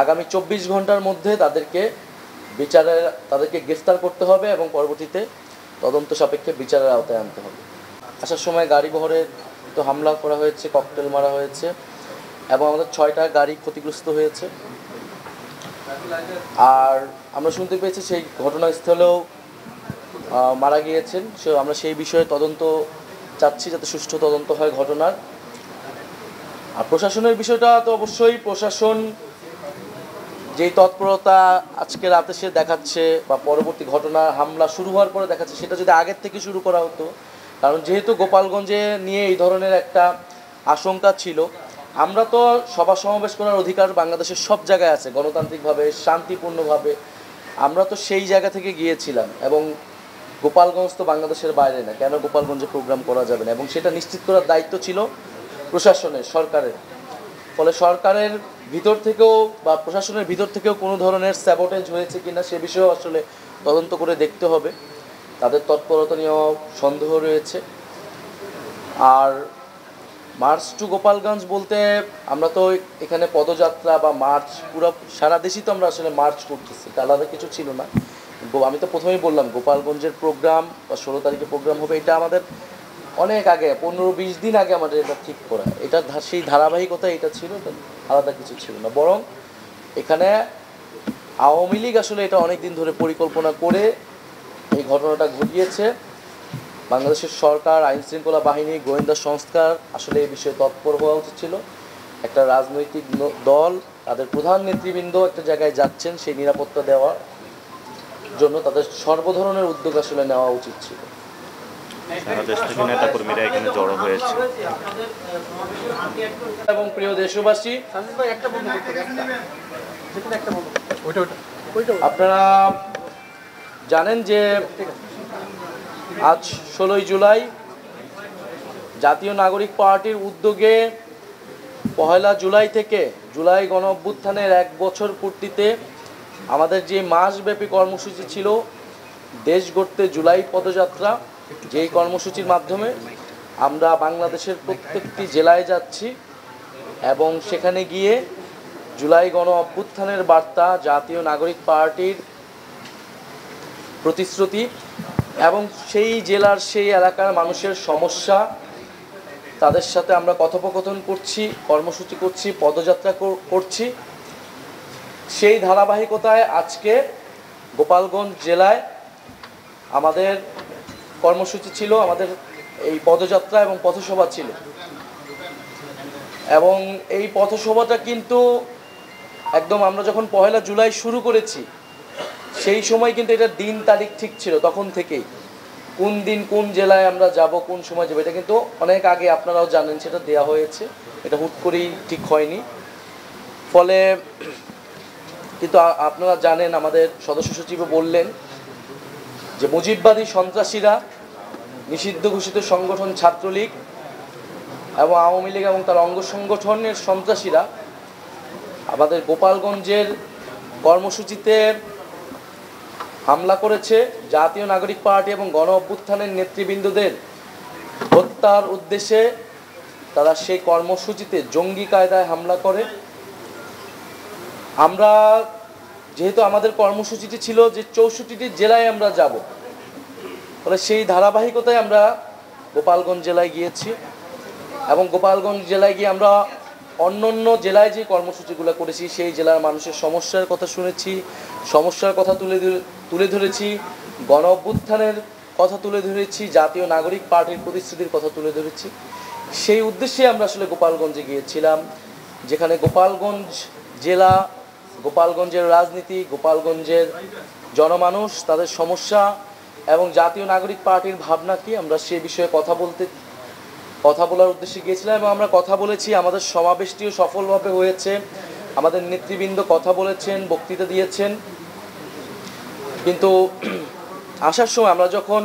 আগামী 24 ঘন্টার মধ্যে তাদেরকে গ্রেফতার করতে হবে এবং পরবর্তীতে তদন্ত সাপেক্ষে বিচারের আওতায় আনতে হবে। আসার সময় গাড়ি বহরে তো হামলা করা হয়েছে, ককটেল মারা হয়েছে এবং আমাদের 6টা গাড়ি ক্ষতিগ্রস্ত হয়েছে। আর আমরা শুনতে পেয়েছি সেই ঘটনাস্থলেও মারা গিয়েছেন। আমরা সেই বিষয়ে তদন্ত চাচ্ছি, যাতে সুষ্ঠু তদন্ত হয় ঘটনার। আর প্রশাসনের বিষয়টা তো অবশ্যই প্রশাসন যেই তৎপরতা আজকে রাতে সে দেখাচ্ছে বা পরবর্তী ঘটনা হামলা শুরু হওয়ার পরে দেখাচ্ছে, সেটা যদি আগের থেকে শুরু করা হতো। কারণ যেহেতু গোপালগঞ্জে নিয়ে এই ধরনের একটা আশঙ্কা ছিল, আমরা তো সভা সমাবেশ করার অধিকার বাংলাদেশের সব জায়গায় আছে, গণতান্ত্রিকভাবে শান্তিপূর্ণভাবে। আমরা তো সেই জায়গা থেকে গিয়েছিলাম এবং গোপালগঞ্জ তো বাংলাদেশের বাইরে না, কেন গোপালগঞ্জে প্রোগ্রাম করা যাবে না, এবং সেটা নিশ্চিত করার দায়িত্ব ছিল প্রশাসনের, সরকারের। ফলে সরকারের ভিতর থেকেও বা প্রশাসনের ভিতর থেকেও কোনো ধরনের স্যাবোটেজ হয়েছে কিনা সে বিষয়েও আসলে তদন্ত করে দেখতে হবে। তাদের তৎপরতা নিয়েও সন্দেহ রয়েছে। আর মার্চ টু গোপালগঞ্জ বলতে আমরা তো এখানে পদযাত্রা বা মার্চ পুরো সারা দেশই তো আমরা আসলে মার্চ করতেছি, আলাদা কিছু ছিল না। আমি তো প্রথমেই বললাম গোপালগঞ্জের প্রোগ্রাম বা 16 তারিখে প্রোগ্রাম হবে, এটা আমাদের অনেক আগে 15-20 দিন আগে আমাদের এটা ঠিক করা। এটা সেই ধারাবাহিকতা এটা ছিল, আলাদা কিছু ছিল না। বরং এখানে আওয়ামী লীগ আসলে এটা অনেক দিন ধরে পরিকল্পনা করে এই ঘটনাটা ঘটিয়েছে। বাংলাদেশের সরকার, আইনশৃঙ্খলা বাহিনী, গোয়েন্দা সংস্থা আসলে এই বিষয়ে তৎপর হওয়া উচিত ছিল। একটা রাজনৈতিক দল তাদের প্রধান নেতৃবৃন্দ একটা জায়গায় যাচ্ছেন, সেই নিরাপত্তা দেওয়ার জন্য তাদের সর্বধরনের উদ্যোগ আসলে নেওয়া উচিত ছিল। সারা দেশ থেকে নেতাকর্মীরা এখানে জড়ো হয়েছে। এবং প্রিয় দেশবাসী, আপনারা জানেন যে আজ 16ই জুলাই জাতীয় নাগরিক পার্টির উদ্যোগে 1 জুলাই থেকে জুলাই গণ অভ্যুত্থানের 1 বছর পূর্তিতে আমাদের যে মাসব্যাপী কর্মসূচি ছিল দেশ গড়তে জুলাই পদযাত্রা, যেই কর্মসূচির মাধ্যমে আমরা বাংলাদেশের প্রত্যেকটি জেলায় যাচ্ছি এবং সেখানে গিয়ে জুলাই গণ অভ্যুত্থানের বার্তা, জাতীয় নাগরিক পার্টির প্রতিশ্রুতি এবং সেই জেলার সেই এলাকার মানুষের সমস্যা, তাদের সাথে আমরা কথোপকথন করছি, কর্মসূচি করছি, পদযাত্রা করছি। সেই ধারাবাহিকতায় আজকে গোপালগঞ্জ জেলায় আমাদের কর্মসূচি ছিল, আমাদের এই পদযাত্রা এবং পথসভা ছিল। এবং এই পথসভাটা কিন্তু একদম আমরা যখন 1 জুলাই শুরু করেছি সেই সময় কিন্তু এটা দিন তারিখ ঠিক ছিল, তখন থেকেই কোন দিন কোন জেলায় আমরা যাব, কোন সময় যাব, এটা কিন্তু অনেক আগে আপনারাও জানেন সেটা দেয়া হয়েছে, এটা হুট করেই ঠিক হয়নি। ফলে কিন্তু আপনারা জানেন, আমাদের সদস্য সচিবও বললেন যে মুজিববাদী সন্ত্রাসীরা, নিষিদ্ধ ঘোষিত সংগঠন ছাত্রলীগ এবং আওয়ামী লীগ এবং তার অঙ্গ সংগঠনের সন্ত্রাসীরা আমাদের গোপালগঞ্জের কর্মসূচিতে হামলা করেছে। জাতীয় নাগরিক পার্টি এবং গণ অভ্যুত্থানের নেতৃবৃন্দদের হত্যার উদ্দেশ্যে তারা সেই কর্মসূচিতে জঙ্গি কায়দায় হামলা করে। আমরা যেহেতু আমাদের কর্মসূচিটি ছিল যে 64টি জেলায় আমরা যাব, ফলে সেই ধারাবাহিকতায় আমরা গোপালগঞ্জ জেলায় গিয়েছি এবং গোপালগঞ্জ জেলায় গিয়ে আমরা অন্য জেলায় যে কর্মসূচিগুলো করেছি সেই জেলার মানুষের সমস্যার কথা শুনেছি, সমস্যার কথা তুলে ধরেছি, গণ অভ্যুত্থানের কথা তুলে ধরেছি, জাতীয় নাগরিক পার্টির প্রতিশ্রুতির কথা তুলে ধরেছি। সেই উদ্দেশ্যে আমরা আসলে গোপালগঞ্জে গিয়েছিলাম, যেখানে গোপালগঞ্জ জেলা, গোপালগঞ্জের রাজনীতি, গোপালগঞ্জের জনমানুষ, তাদের সমস্যা এবং জাতীয় নাগরিক পার্টির ভাবনা কি, আমরা সে বিষয়ে কথা বলার উদ্দেশ্যে গিয়েছিলাম এবং আমরা কথা বলেছি। আমাদের সমাবেশটিও সফলভাবে হয়েছে, আমাদের নেতৃবৃন্দ কথা বলেছেন, বক্তৃতা দিয়েছেন। কিন্তু আসার সময় আমরা যখন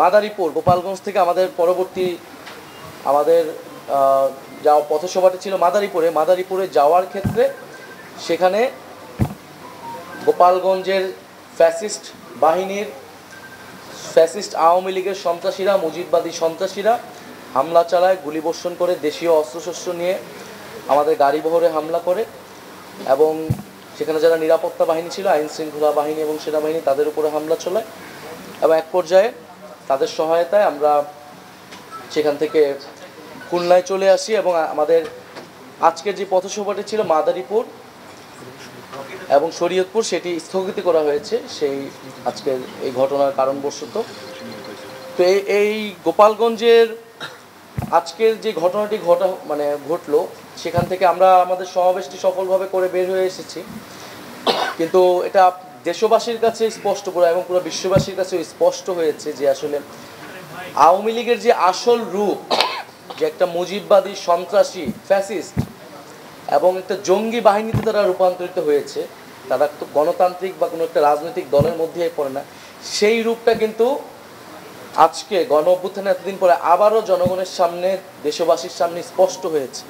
মাদারীপুর, গোপালগঞ্জ থেকে আমাদের পরবর্তী যা পথসভাটি ছিল মাদারীপুরে যাওয়ার ক্ষেত্রে সেখানে গোপালগঞ্জের ফ্যাসিস্ট বাহিনীর, ফ্যাসিস্ট আওয়ামী লীগের সন্ত্রাসীরা, মুজিববাদী সন্ত্রাসীরা হামলা চালায়, গুলিবর্ষণ করে, দেশীয় অস্ত্রশস্ত্র নিয়ে আমাদের গাড়ি বহরে হামলা করে এবং সেখানে যারা নিরাপত্তা বাহিনী ছিল, আইন শৃঙ্খলা বাহিনী এবং সেনাবাহিনী, তাদের উপরে হামলা চলায় এবং এক পর্যায়ে তাদের সহায়তায় আমরা সেখান থেকে খুলনায় চলে আসি এবং আমাদের আজকের যে পথসভাটি ছিল মাদারীপুর এবং শরীয়তপুর, সেটি স্থগিত করা হয়েছে সেই আজকের এই ঘটনার কারণবশত। তো এই গোপালগঞ্জের আজকের যে ঘটনাটি ঘটলো, সেখান থেকে আমরা আমাদের সমাবেশটি সফলভাবে করে বের হয়ে এসেছি, কিন্তু এটা দেশবাসীর কাছে স্পষ্ট করে এবং পুরো বিশ্ববাসীর কাছে স্পষ্ট হয়েছে যে আসলে আওয়ামী লীগের যে আসল রূপ, যে একটা মুজিববাদী সন্ত্রাসী ফ্যাসিস্ট এবং একটা জঙ্গি বাহিনীতে তারা রূপান্তরিত হয়েছে, তারা তো গণতান্ত্রিক বা কোনো একটা রাজনৈতিক দলের মধ্যে পড়ে না, সেই রূপটা কিন্তু আজকে গণ অভ্যুত্থানে এতদিন পরে আবারও জনগণের সামনে, দেশবাসীর সামনে স্পষ্ট হয়েছে।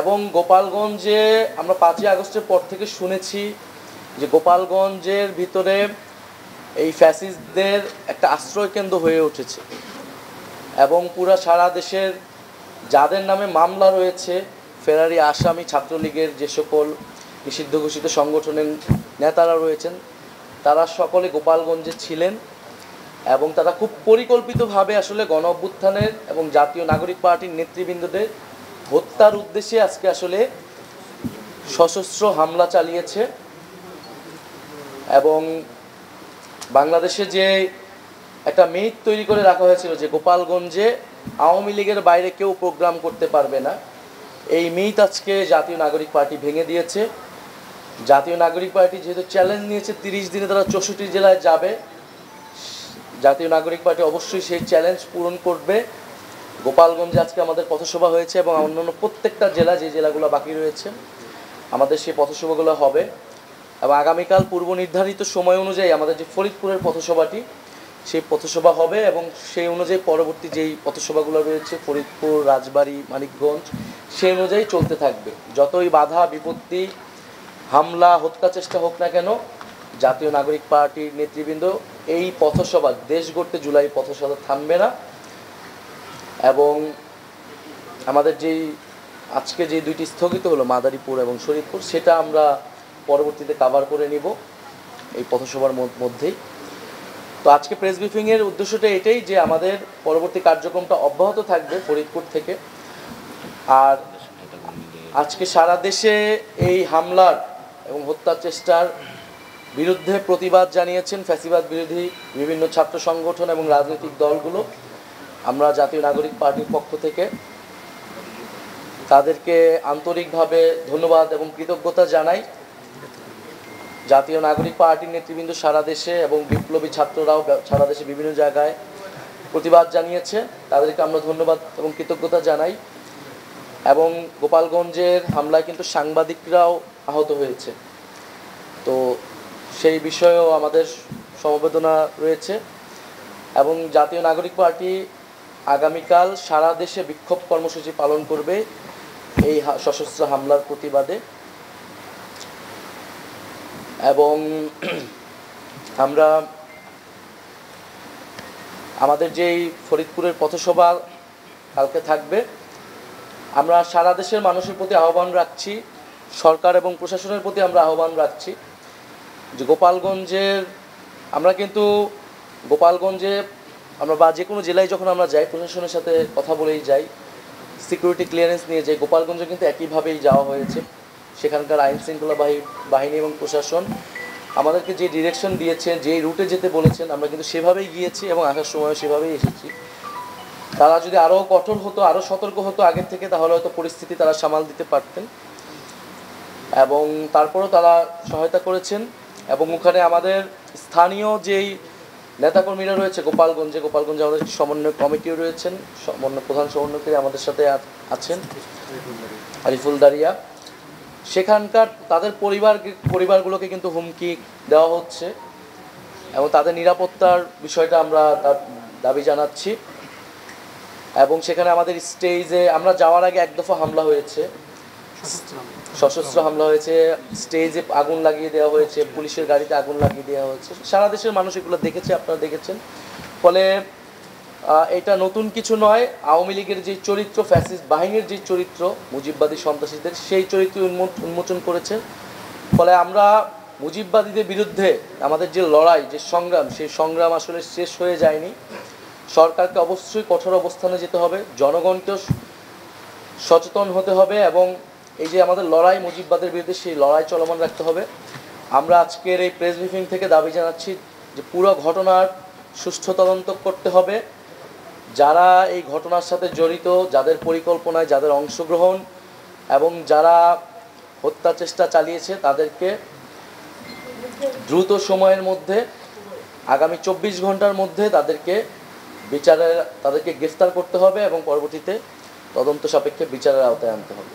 এবং গোপালগঞ্জে আমরা 5ই আগস্টের পর থেকে শুনেছি যে গোপালগঞ্জের ভিতরে এই ফ্যাসিস্টদের একটা আশ্রয় কেন্দ্র হয়ে উঠেছে এবং পুরা সারা দেশের যাদের নামে মামলা রয়েছে, ফেরারি আসামি, ছাত্রলীগের যে সকল নিষিদ্ধ ঘোষিত সংগঠনের নেতারা রয়েছেন, তারা সকলে গোপালগঞ্জে ছিলেন এবং তারা খুব পরিকল্পিতভাবে আসলে গণ অভ্যুত্থানের এবং জাতীয় নাগরিক পার্টির নেতৃবৃন্দদের হত্যার উদ্দেশ্যে আজকে আসলে সশস্ত্র হামলা চালিয়েছে। এবং বাংলাদেশে যে একটা মিথ তৈরি করে রাখা হয়েছিল যে গোপালগঞ্জে আওয়ামী লীগের বাইরে কেউ প্রোগ্রাম করতে পারবে না, এই মিথ আজকে জাতীয় নাগরিক পার্টি ভেঙে দিয়েছে। জাতীয় নাগরিক পার্টি যেহেতু চ্যালেঞ্জ নিয়েছে 30 দিনে তারা 64 জেলায় যাবে, জাতীয় নাগরিক পার্টি অবশ্যই সেই চ্যালেঞ্জ পূরণ করবে। গোপালগঞ্জে আজকে আমাদের পথসভা হয়েছে এবং অন্যান্য প্রত্যেকটা জেলা, যে জেলাগুলো বাকি রয়েছে, আমাদের সেই পথসভাগুলো হবে এবং আগামীকাল পূর্ব নির্ধারিত সময় অনুযায়ী আমাদের যে ফরিদপুরের পথসভাটি, সেই পথসভা হবে এবং সেই অনুযায়ী পরবর্তী যেই পথসভাগুলো রয়েছে ফরিদপুর, রাজবাড়ী, মানিকগঞ্জ, সেই অনুযায়ী চলতে থাকবে। যতই বাধা বিপত্তি, হামলা, হত্যা চেষ্টা হোক না কেন, জাতীয় নাগরিক পার্টির নেতৃবৃন্দ এই পথসভা, দেশ গড়তে জুলাই পথসভা থামবে না। এবং আমাদের যেই আজকে যে দুইটি স্থগিত হলো মাদারীপুর এবং শরীয়তপুর, সেটা আমরা পরবর্তীতে কাভার করে নিব এই পথসভার মধ্যেই। তো আজকে প্রেস ব্রিফিংয়ের উদ্দেশ্যটা এটাই যে আমাদের পরবর্তী কার্যক্রমটা অব্যাহত থাকবে ফরিদপুর থেকে। আর আজকে সারা দেশে এই হামলার এবং হত্যার চেষ্টার বিরুদ্ধে প্রতিবাদ জানিয়েছেন ফ্যাসিবাদ বিরোধী বিভিন্ন ছাত্র সংগঠন এবং রাজনৈতিক দলগুলো। আমরা জাতীয় নাগরিক পার্টির পক্ষ থেকে তাদেরকে আন্তরিকভাবে ধন্যবাদ এবং কৃতজ্ঞতা জানাই। জাতীয় নাগরিক পার্টির নেতৃবৃন্দ সারা দেশে এবং বিপ্লবী ছাত্ররাও সারা দেশে বিভিন্ন জায়গায় প্রতিবাদ জানিয়েছে, তাদেরকে আমরা ধন্যবাদ এবং কৃতজ্ঞতা জানাই। এবং গোপালগঞ্জের হামলায় কিন্তু সাংবাদিকরাও আহত হয়েছে, তো সেই বিষয়েও আমাদের সমবেদনা রয়েছে। এবং জাতীয় নাগরিক পার্টি আগামীকাল সারা দেশে বিক্ষোভ কর্মসূচি পালন করবে এই সশস্ত্র হামলার প্রতিবাদে। এবং আমরা আমাদের যেই ফরিদপুরের পথসভা কালকে থাকবে, আমরা সারা দেশের মানুষের প্রতি আহ্বান রাখছি, সরকার এবং প্রশাসনের প্রতি আমরা আহ্বান রাখছি যে গোপালগঞ্জের, আমরা কিন্তু গোপালগঞ্জে আমরা বা যে কোনো জেলায় যখন আমরা যাই, প্রশাসনের সাথে কথা বলেই যাই, সিকিউরিটি ক্লিয়ারেন্স নিয়ে যাই। গোপালগঞ্জে কিন্তু একইভাবেই যাওয়া হয়েছে, সেখানকার আইন শৃঙ্খলা বাহিনী এবং প্রশাসন আমাদেরকে যে ডিরেকশন দিয়েছেন, যে রুটে যেতে বলেছেন, আমরা কিন্তু সেভাবেই গিয়েছি এবং আসার সময়ও সেভাবেই এসেছি। তারা যদি আরও কঠোর হতো, আরও সতর্ক হতো আগের থেকে, তাহলে হয়তো পরিস্থিতি তারা সামাল দিতে পারতেন। এবং তারপরও তারা সহায়তা করেছেন। এবং ওখানে আমাদের স্থানীয় যেই নেতাকর্মীরা রয়েছে গোপালগঞ্জে আমাদের সমন্বয় কমিটিও রয়েছেন, প্রধান সমন্বয়কারী আমাদের সাথে আছেন আরিফুল দারিয়া। সেখানকার তাদের পরিবারগুলোকে কিন্তু হুমকি দেওয়া হচ্ছে এবং তাদের নিরাপত্তার বিষয়টা আমরা তার দাবি জানাচ্ছি। এবং সেখানে আমাদের স্টেজে আমরা যাওয়ার আগে এক দফা হামলা হয়েছে, সশস্ত্র হামলা হয়েছে, স্টেজে আগুন লাগিয়ে দেওয়া হয়েছে, পুলিশের গাড়িতে আগুন লাগিয়ে দেওয়া হয়েছে। সারা দেশের মানুষ এগুলো দেখেছে, আপনারা দেখেছেন। ফলে এটা নতুন কিছু নয়। আওয়ামী লীগের যে চরিত্র, ফ্যাসিস্ট বাহিনীর যে চরিত্র, মুজিববাদী সন্ত্রাসীদের সেই চরিত্র উন্মোচন করেছে। ফলে আমরা মুজিববাদীদের বিরুদ্ধে আমাদের যে লড়াই, যে সংগ্রাম, সেই সংগ্রাম আসলে শেষ হয়ে যায়নি। সরকারকে অবশ্যই কঠোর অবস্থানে যেতে হবে, জনগণকেও সচেতন হতে হবে এবং এই যে আমাদের লড়াই মুজিববাদের বিরুদ্ধে, সেই লড়াই চলমান রাখতে হবে। আমরা আজকের এই প্রেস ব্রিফিং থেকে দাবি জানাচ্ছি যে পুরো ঘটনার সুষ্ঠু তদন্ত করতে হবে। যারা এই ঘটনার সাথে জড়িত, যাদের পরিকল্পনায়, যাদের অংশগ্রহণ এবং যারা হত্যা চেষ্টা চালিয়েছে, তাদেরকে দ্রুত সময়ের মধ্যে, আগামী 24 ঘন্টার মধ্যে তাদেরকে গ্রেফতার করতে হবে এবং পরবর্তীতে তদন্ত সাপেক্ষে বিচারের আওতায় আনতে হবে।